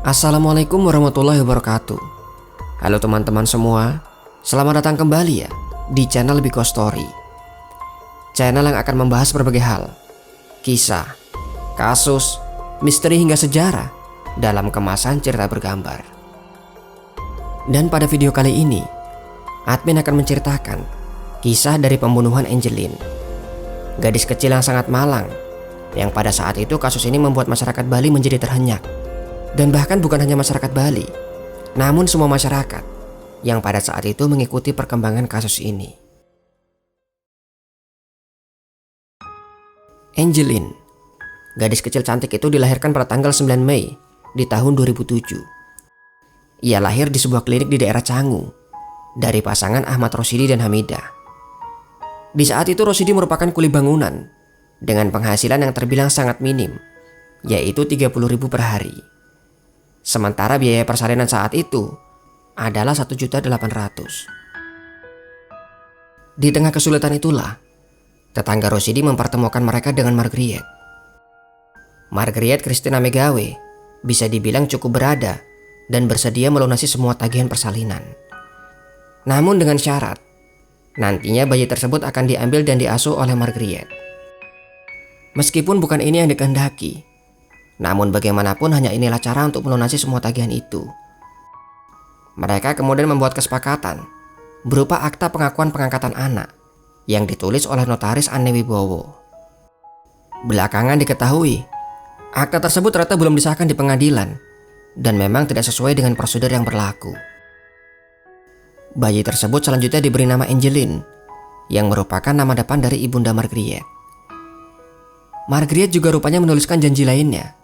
Assalamualaikum warahmatullahi wabarakatuh. Halo teman-teman semua, selamat datang kembali ya di channel Biko Story. Channel yang akan membahas berbagai hal, kisah, kasus, misteri hingga sejarah dalam kemasan cerita bergambar. Dan pada video kali ini, admin akan menceritakan kisah dari pembunuhan Angeline, gadis kecil yang sangat malang, yang pada saat itu kasus ini membuat masyarakat Bali menjadi terhenyak. Dan bahkan bukan hanya masyarakat Bali, namun semua masyarakat yang pada saat itu mengikuti perkembangan kasus ini. Angeline, gadis kecil cantik itu dilahirkan pada tanggal 9 Mei di tahun 2007. Ia lahir di sebuah klinik di daerah Canggu dari pasangan Ahmad Rosidi dan Hamidah. Di saat itu Rosidi merupakan kuli bangunan dengan penghasilan yang terbilang sangat minim, yaitu 30.000 per hari. Sementara biaya persalinan saat itu adalah 1.800.000. Di tengah kesulitan itulah, tetangga Rosidi mempertemukan mereka dengan Margriet. Margriet Christina Megawe bisa dibilang cukup berada dan bersedia melunasi semua tagihan persalinan. Namun dengan syarat, nantinya bayi tersebut akan diambil dan diasuh oleh Margriet. Meskipun bukan ini yang dikehendaki, namun bagaimanapun hanya inilah cara untuk melunasi semua tagihan itu. Mereka kemudian membuat kesepakatan berupa akta pengakuan pengangkatan anak yang ditulis oleh notaris Anne Wibowo. Belakangan diketahui, akta tersebut ternyata belum disahkan di pengadilan dan memang tidak sesuai dengan prosedur yang berlaku. Bayi tersebut selanjutnya diberi nama Angeline, yang merupakan nama depan dari ibunda Margriet. Margriet juga rupanya menuliskan janji lainnya,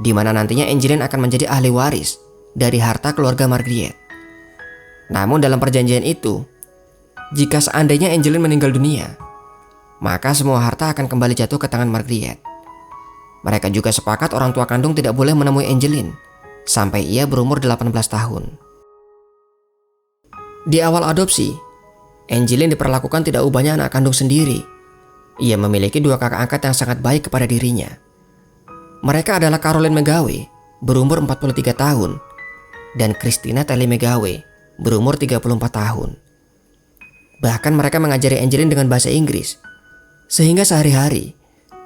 di mana nantinya Angeline akan menjadi ahli waris dari harta keluarga Margriet. Namun dalam perjanjian itu, jika seandainya Angeline meninggal dunia, maka semua harta akan kembali jatuh ke tangan Margriet. Mereka juga sepakat orang tua kandung tidak boleh menemui Angeline sampai ia berumur 18 tahun. Di awal adopsi, Angeline diperlakukan tidak ubahnya anak kandung sendiri. Ia memiliki 2 kakak angkat yang sangat baik kepada dirinya. Mereka adalah Caroline Megawe berumur 43 tahun dan Christina Telly Megawe berumur 34 tahun. Bahkan mereka mengajari Angeline dengan bahasa Inggris, sehingga sehari-hari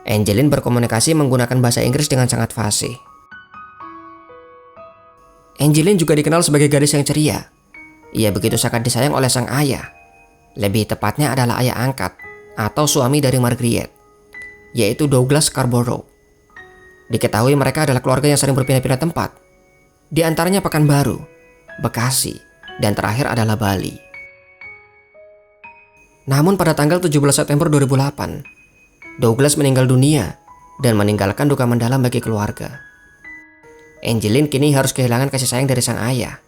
Angeline berkomunikasi menggunakan bahasa Inggris dengan sangat fasih. Angeline juga dikenal sebagai gadis yang ceria. Ia begitu sangat disayang oleh sang ayah, lebih tepatnya adalah ayah angkat atau suami dari Margriet, yaitu Douglas Scarborough. Diketahui mereka adalah keluarga yang sering berpindah-pindah tempat, di antaranya Pekanbaru, Bekasi, dan terakhir adalah Bali. Namun pada tanggal 17 September 2008, Douglas meninggal dunia dan meninggalkan duka mendalam bagi keluarga. Angeline kini harus kehilangan kasih sayang dari sang ayah.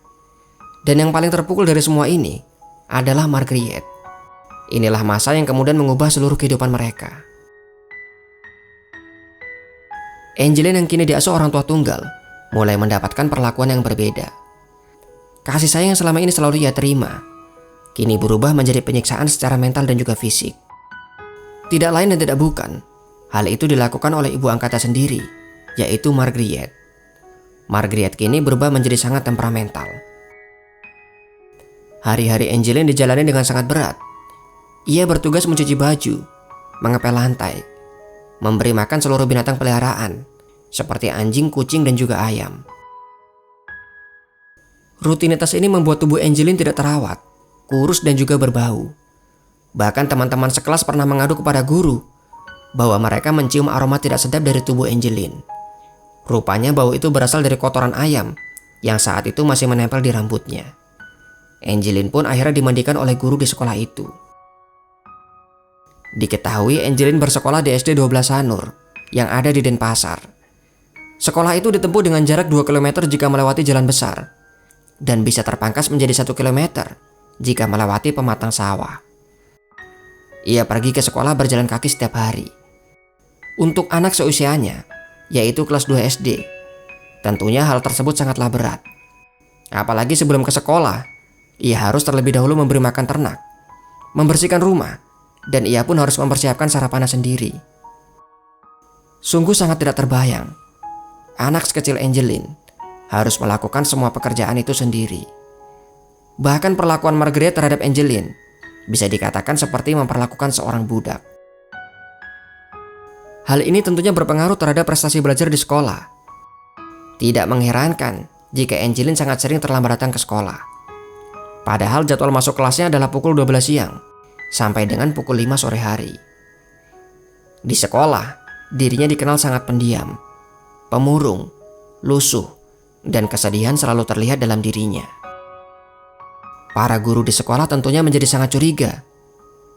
Dan yang paling terpukul dari semua ini adalah Margriet. Inilah masa yang kemudian mengubah seluruh kehidupan mereka. Angeline yang kini diasuh orang tua tunggal mulai mendapatkan perlakuan yang berbeda. Kasih sayang yang selama ini selalu ia terima kini berubah menjadi penyiksaan secara mental dan juga fisik. Tidak lain dan tidak bukan, hal itu dilakukan oleh ibu angkatnya sendiri, yaitu Margriet. Margriet kini berubah menjadi sangat temperamental. Hari-hari Angeline dijalani dengan sangat berat. Ia bertugas mencuci baju, mengepel lantai, memberi makan seluruh binatang peliharaan seperti anjing, kucing, dan juga ayam. Rutinitas ini membuat tubuh Angeline tidak terawat, kurus dan juga berbau. Bahkan teman-teman sekelas pernah mengadu kepada guru bahwa mereka mencium aroma tidak sedap dari tubuh Angeline. Rupanya bau itu berasal dari kotoran ayam yang saat itu masih menempel di rambutnya. Angeline pun akhirnya dimandikan oleh guru di sekolah itu. Diketahui Angeline bersekolah di SD 12 Sanur yang ada di Denpasar. Sekolah itu ditempuh dengan jarak 2 km jika melewati jalan besar dan bisa terpangkas menjadi 1 km jika melewati pematang sawah. Ia pergi ke sekolah berjalan kaki setiap hari. Untuk anak seusianya, yaitu kelas 2 SD, tentunya hal tersebut sangatlah berat. Apalagi sebelum ke sekolah, ia harus terlebih dahulu memberi makan ternak, membersihkan rumah, dan ia pun harus mempersiapkan sarapannya sendiri. Sungguh sangat tidak terbayang, anak sekecil Angeline harus melakukan semua pekerjaan itu sendiri. Bahkan perlakuan Margaret terhadap Angeline bisa dikatakan seperti memperlakukan seorang budak. Hal ini tentunya berpengaruh terhadap prestasi belajar di sekolah. Tidak mengherankan jika Angeline sangat sering terlambat datang ke sekolah. Padahal jadwal masuk kelasnya adalah pukul 12 siang sampai dengan pukul 5 sore hari. Di sekolah, dirinya dikenal sangat pendiam, pemurung, lusuh, dan kesedihan selalu terlihat dalam dirinya. Para guru di sekolah tentunya menjadi sangat curiga.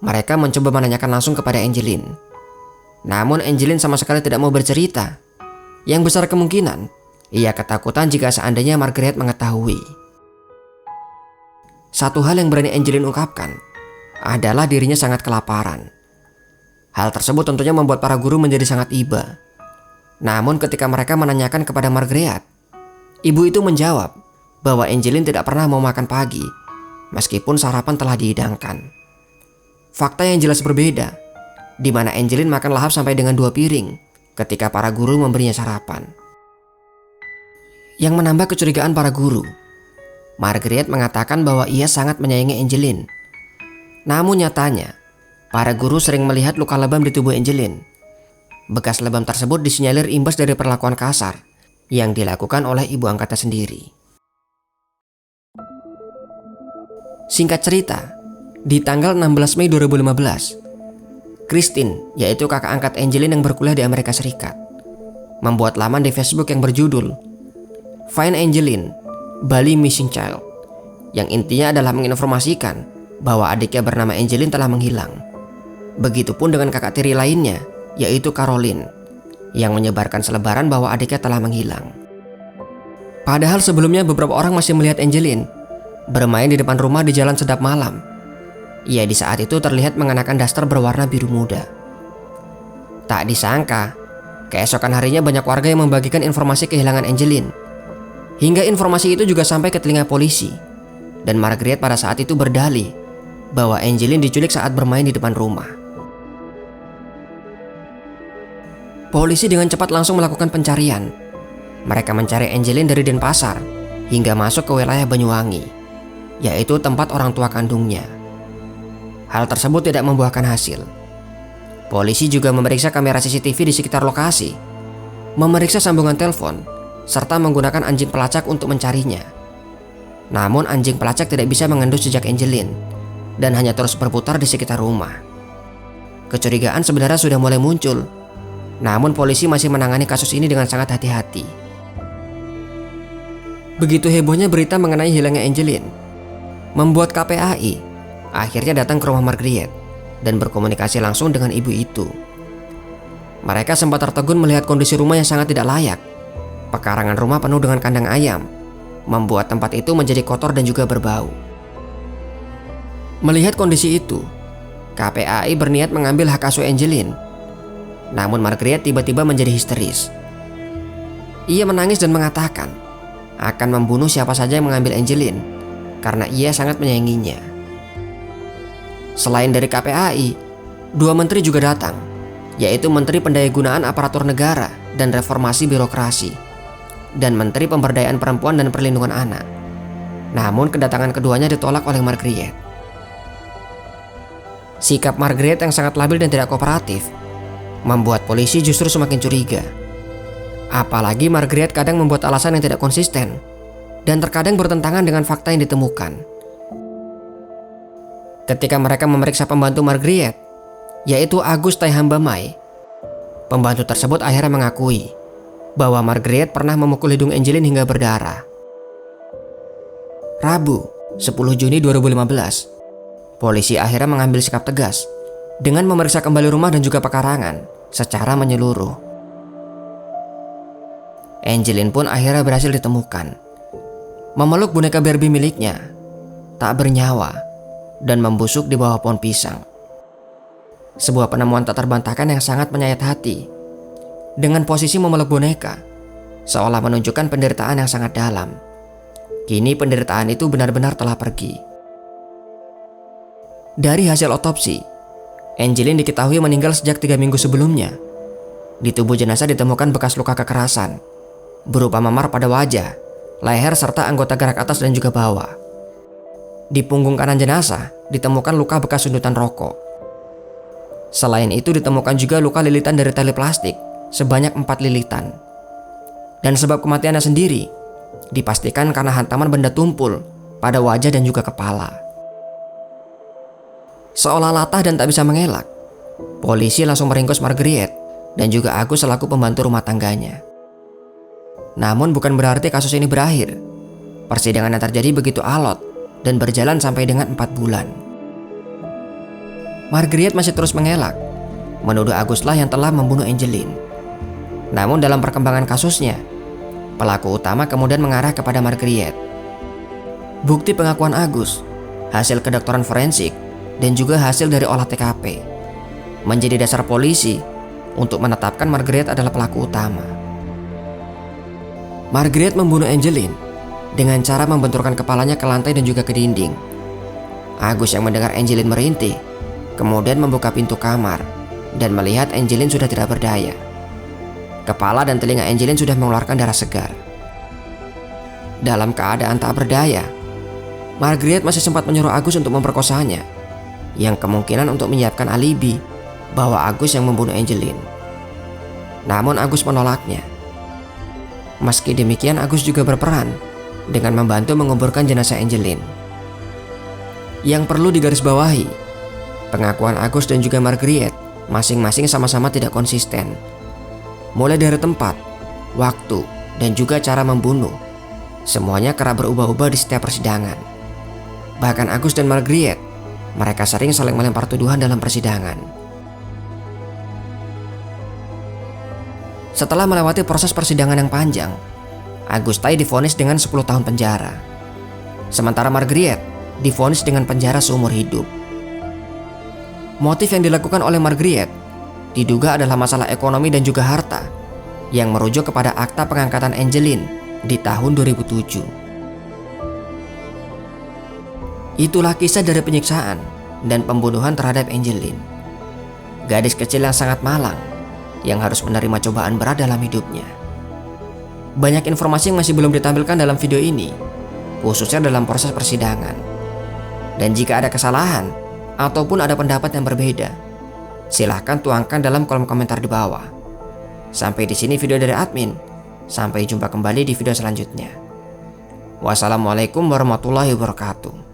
Mereka mencoba menanyakan langsung kepada Angeline. Namun Angeline sama sekali tidak mau bercerita. Yang besar kemungkinan, ia ketakutan jika seandainya Margaret mengetahui. Satu hal yang berani Angeline ungkapkan adalah dirinya sangat kelaparan. Hal tersebut tentunya membuat para guru menjadi sangat iba. Namun ketika mereka menanyakan kepada Margaret, ibu itu menjawab bahwa Angeline tidak pernah mau makan pagi, meskipun sarapan telah dihidangkan. Fakta yang jelas berbeda, di mana Angeline makan lahap sampai dengan 2 piring ketika para guru memberinya sarapan. Yang menambah kecurigaan para guru, Margaret mengatakan bahwa ia sangat menyayangi Angeline. Namun nyatanya, para guru sering melihat luka lebam di tubuh Angeline. Bekas lebam tersebut disinyalir imbas dari perlakuan kasar yang dilakukan oleh ibu angkatnya sendiri. Singkat cerita, di tanggal 16 Mei 2015, Christine, yaitu kakak angkat Angeline yang berkuliah di Amerika Serikat, membuat laman di Facebook yang berjudul Find Angeline, Bali Missing Child, yang intinya adalah menginformasikan bahwa adiknya bernama Angeline telah menghilang. Begitupun dengan kakak tiri lainnya, yaitu Caroline, yang menyebarkan selebaran bahwa adiknya telah menghilang. Padahal sebelumnya beberapa orang masih melihat Angeline bermain di depan rumah di jalan sedap malam. Ia di saat itu terlihat mengenakan daster berwarna biru muda. Tak disangka, keesokan harinya banyak warga yang membagikan informasi kehilangan Angeline. Hingga informasi itu juga sampai ke telinga polisi. Dan Margaret pada saat itu berdalih bahwa Angeline diculik saat bermain di depan rumah. Polisi dengan cepat langsung melakukan pencarian. Mereka mencari Angeline dari Denpasar hingga masuk ke wilayah Banyuwangi, yaitu tempat orang tua kandungnya. Hal tersebut tidak membuahkan hasil. Polisi juga memeriksa kamera CCTV di sekitar lokasi, memeriksa sambungan telepon, serta menggunakan anjing pelacak untuk mencarinya. Namun anjing pelacak tidak bisa mengendus jejak Angeline dan hanya terus berputar di sekitar rumah. Kecurigaan sebenarnya sudah mulai muncul, namun polisi masih menangani kasus ini dengan sangat hati-hati. Begitu hebohnya berita mengenai hilangnya Angeline, membuat KPAI akhirnya datang ke rumah Margaret dan berkomunikasi langsung dengan ibu itu. Mereka sempat tertegun melihat kondisi rumah yang sangat tidak layak. Pekarangan rumah penuh dengan kandang ayam, membuat tempat itu menjadi kotor dan juga berbau. Melihat kondisi itu, KPAI berniat mengambil hak asuh Angeline. Namun Margaret tiba-tiba menjadi histeris. Ia menangis dan mengatakan akan membunuh siapa saja yang mengambil Angeline karena ia sangat menyayanginya. Selain dari KPAI, 2 menteri juga datang, yaitu Menteri Pendayagunaan Aparatur Negara dan Reformasi Birokrasi dan Menteri Pemberdayaan Perempuan dan Perlindungan Anak. Namun kedatangan keduanya ditolak oleh Margaret. Sikap Margaret yang sangat labil dan tidak kooperatif membuat polisi justru semakin curiga. Apalagi Margaret kadang membuat alasan yang tidak konsisten dan terkadang bertentangan dengan fakta yang ditemukan. Ketika mereka memeriksa pembantu Margaret, yaitu Agus Taihambamai, pembantu tersebut akhirnya mengakui bahwa Margaret pernah memukul hidung Angeline hingga berdarah. Rabu, 10 Juni 2015, polisi akhirnya mengambil sikap tegas dengan memeriksa kembali rumah dan juga pekarangan secara menyeluruh. Angeline pun akhirnya berhasil ditemukan, memeluk boneka Barbie miliknya, tak bernyawa dan membusuk di bawah pohon pisang. Sebuah penemuan tak terbantahkan yang sangat menyayat hati. Dengan posisi memeluk boneka, seolah menunjukkan penderitaan yang sangat dalam. Kini penderitaan itu benar-benar telah pergi. Dari hasil otopsi, Angeline diketahui meninggal sejak 3 minggu sebelumnya. Di tubuh jenazah ditemukan bekas luka kekerasan, berupa memar pada wajah, leher serta anggota gerak atas dan juga bawah. Di punggung kanan jenazah ditemukan luka bekas sundutan rokok. Selain itu ditemukan juga luka lilitan dari tali plastik sebanyak 4 lilitan. Dan sebab kematiannya sendiri dipastikan karena hantaman benda tumpul pada wajah dan juga kepala. Seolah latah dan tak bisa mengelak, polisi langsung meringkus Marguerite dan juga Agus selaku pembantu rumah tangganya. Namun bukan berarti kasus ini berakhir. Persidangan yang terjadi begitu alot dan berjalan sampai dengan 4 bulan. Marguerite masih terus mengelak, menuduh Aguslah yang telah membunuh Angeline. Namun dalam perkembangan kasusnya, pelaku utama kemudian mengarah kepada Marguerite. Bukti pengakuan Agus, hasil kedokteran forensik, dan juga hasil dari olah TKP menjadi dasar polisi untuk menetapkan Marguerite adalah pelaku utama. Marguerite membunuh Angeline dengan cara membenturkan kepalanya ke lantai dan juga ke dinding. Agus yang mendengar Angeline merintih, kemudian membuka pintu kamar dan melihat Angeline sudah tidak berdaya. Kepala dan telinga Angeline sudah mengeluarkan darah segar. Dalam keadaan tak berdaya, Marguerite masih sempat menyuruh Agus untuk memperkosanya, yang kemungkinan untuk menyiapkan alibi bahwa Agus yang membunuh Angeline. Namun Agus menolaknya. Meski demikian, Agus juga berperan dengan membantu menguburkan jenazah Angeline. Yang perlu digarisbawahi, pengakuan Agus dan juga Marguerite masing-masing sama-sama tidak konsisten. Mulai dari tempat, waktu, dan juga cara membunuh, semuanya kerap berubah-ubah di setiap persidangan. Bahkan Agus dan Marguerite, mereka sering saling melempar tuduhan dalam persidangan. Setelah melewati proses persidangan yang panjang, Agustai divonis dengan 10 tahun penjara. Sementara Marguerite divonis dengan penjara seumur hidup. Motif yang dilakukan oleh Marguerite diduga adalah masalah ekonomi dan juga harta yang merujuk kepada akta pengangkatan Angeline di tahun 2007. Itulah kisah dari penyiksaan dan pembunuhan terhadap Angeline, gadis kecil yang sangat malang yang harus menerima cobaan berat dalam hidupnya. Banyak informasi yang masih belum ditampilkan dalam video ini, khususnya dalam proses persidangan. Dan jika ada kesalahan ataupun ada pendapat yang berbeda, silahkan tuangkan dalam kolom komentar di bawah. Sampai di sini video dari admin. Sampai jumpa kembali di video selanjutnya. Wassalamualaikum warahmatullahi wabarakatuh.